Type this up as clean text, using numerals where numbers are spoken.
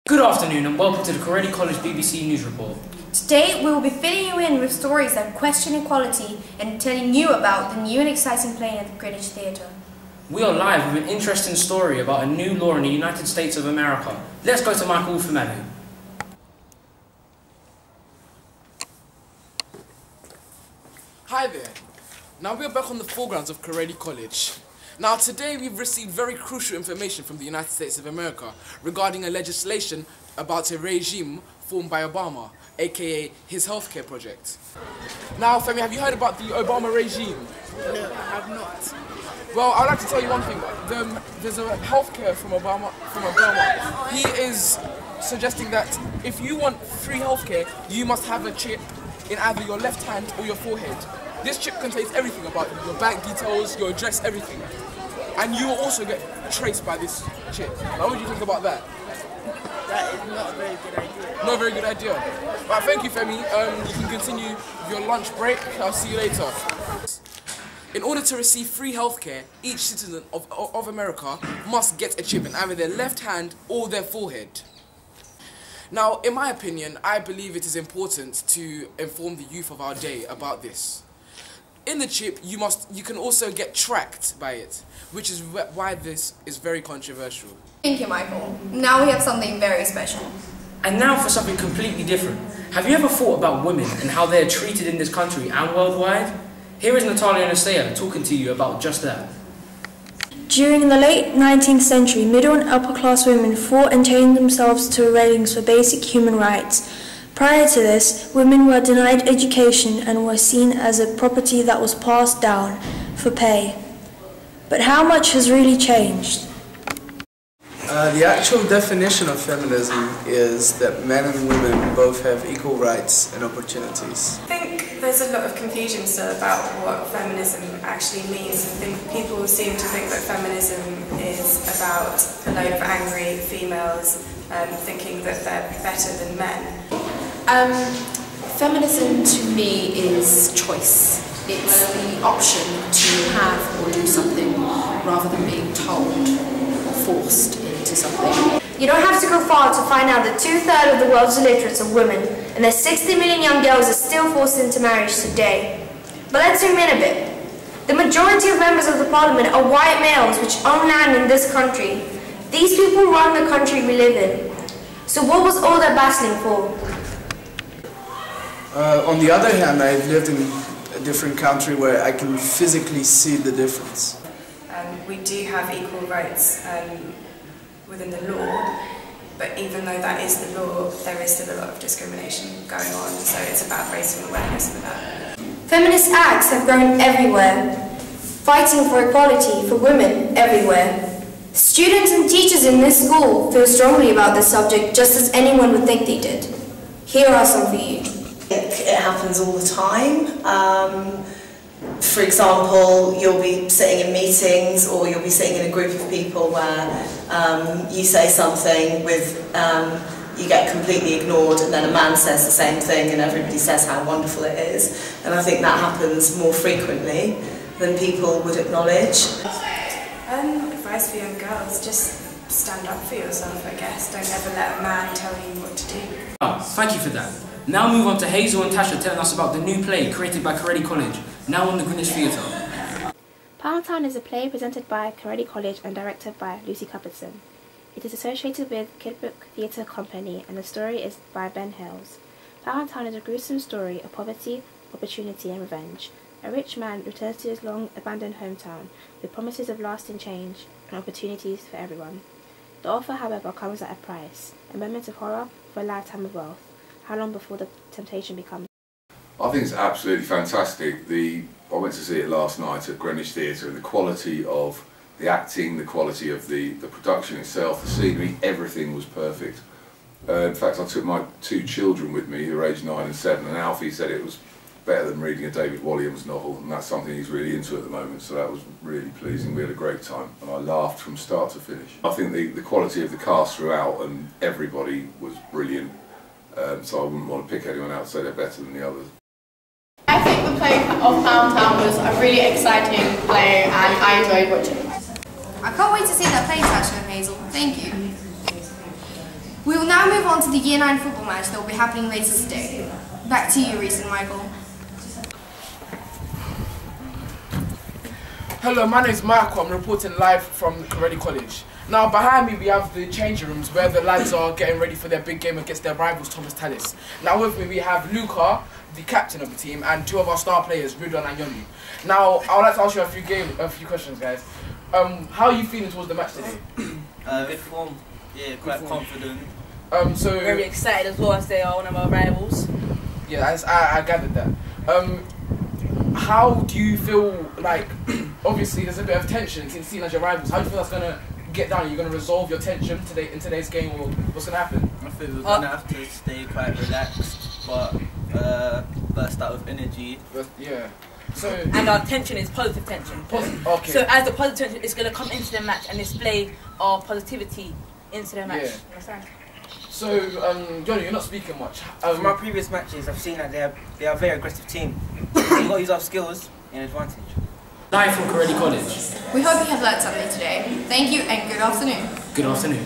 Good afternoon and welcome to the Corelli College BBC News Report. Today we will be filling you in with stories that question equality and telling you about the new and exciting play at the Greenwich Theatre. We are live with an interesting story about a new law in the United States of America. Let's go to Michael Feminism. Hi there. Now we are back on the foregrounds of Corelli College. Now today we've received very crucial information from the United States of America regarding a legislation about a regime formed by Obama, aka his healthcare project. Now Femi, have you heard about the Obama regime? No, I have not. Well, I'd like to tell you one thing. There's a healthcare from Obama. He is suggesting that if you want free healthcare, you must have a chip in either your left hand or your forehead. This chip contains everything about you, your bank details, your address, everything. And you will also get traced by this chip. Now, what do you think about that? That is not a very good idea. Not a very good idea. Right, thank you, Femi. You can continue with your lunch break. I'll see you later. In order to receive free healthcare, each citizen of America must get a chip in either their left hand or their forehead. Now, in my opinion, I believe it is important to inform the youth of our day about this. In the chip, you can also get tracked by it, which is why this is very controversial. Thank you, Michael. Now we have something very special. And now for something completely different. Have you ever thought about women and how they are treated in this country and worldwide? Here is Natalia and Estella talking to you about just that. During the late 19th century, middle and upper class women fought and chained themselves to railings for basic human rights. Prior to this, women were denied education and were seen as a property that was passed down for pay. But how much has really changed? The actual definition of feminism is that men and women both have equal rights and opportunities. I think there's a lot of confusion still about what feminism actually means. I think people seem to think that feminism is about a load of angry females thinking that they're better than men. Feminism to me is choice. It's the option to have or do something rather than being told or forced into something. You don't have to go far to find out that 2/3 of the world's illiterates are women, and that 60 million young girls are still forced into marriage today. But let's zoom in a bit. The majority of members of the parliament are white males which own land in this country. These people run the country we live in. So what was all that battling for? On the other hand, I've lived in a different country where I can physically see the difference. We do have equal rights within the law, but even though that is the law, there is still a lot of discrimination going on, so it's about raising awareness for that. Feminist acts have grown everywhere, fighting for equality for women everywhere. Students and teachers in this school feel strongly about this subject just as anyone would think they did. Here are some for you. It happens all the time. For example, you'll be sitting in meetings or you'll be sitting in a group of people where you say something you get completely ignored, and then a man says the same thing and everybody says how wonderful it is. And I think that happens more frequently than people would acknowledge. Advice for young girls, just stand up for yourself, I guess. Don't ever let a man tell you what to do. Thank you for that. Now move on to Hazel and Tasha telling us about the new play created by Corelli College, now on the Greenwich Theatre. Poundtown is a play presented by Corelli College and directed by Lucy Cuthbertson. It is associated with Kidbrooke Theatre Company and the story is by Ben Hales. Poundtown is a gruesome story of poverty, opportunity and revenge. A rich man returns to his long-abandoned hometown with promises of lasting change and opportunities for everyone. The offer, however, comes at a price, a moment of horror for a lifetime of wealth. How long before the temptation becomes? I think it's absolutely fantastic. I went to see it last night at Greenwich Theatre, and the quality of the acting, the quality of the production itself, the scenery, everything was perfect. In fact, I took my 2 children with me who are aged 9 and 7, and Alfie said it was better than reading a David Walliams novel, and that's something he's really into at the moment, so that was really pleasing. We had a great time, and I laughed from start to finish. I think the quality of the cast throughout and everybody was brilliant. So I wouldn't want to pick anyone out and say they're better than the others. I think the play of Poundtown was a really exciting play and I enjoyed watching it. I can't wait to see that play, Tasha and Hazel. Thank you. We will now move on to the Year 9 football match that will be happening later today. Back to you, Reese and Michael. Hello, my name is Michael. I'm reporting live from Corelli College. Now, behind me we have the changing rooms where the lads are getting ready for their big game against their rivals, Thomas Tallis. Now, with me we have Luca, the captain of the team, and two of our star players, Rudon and Yoni. Now, I would like to ask you a few questions, guys. How are you feeling towards the match today? Good form. Yeah, quite confident. So very excited as well, as they are one of our rivals. Yeah, I gathered that. How do you feel like? Obviously, there's a bit of tension seen as your rivals. How do you feel that's gonna get down? Are you gonna resolve your tension today in today's game, or what's gonna happen? I think we're gonna have to stay quite relaxed, but burst out with energy. Yeah. So and our tension is positive tension. Okay. So as the positive tension is going to come into the match and display our positivity into the match. Yeah. Understand? So Johnny, you're not speaking much. From my previous matches, I've seen that they are a very aggressive team. We've got to use our skills in advantage. Live from Corelli College. We hope you have learned something today. Thank you and good afternoon. Good afternoon.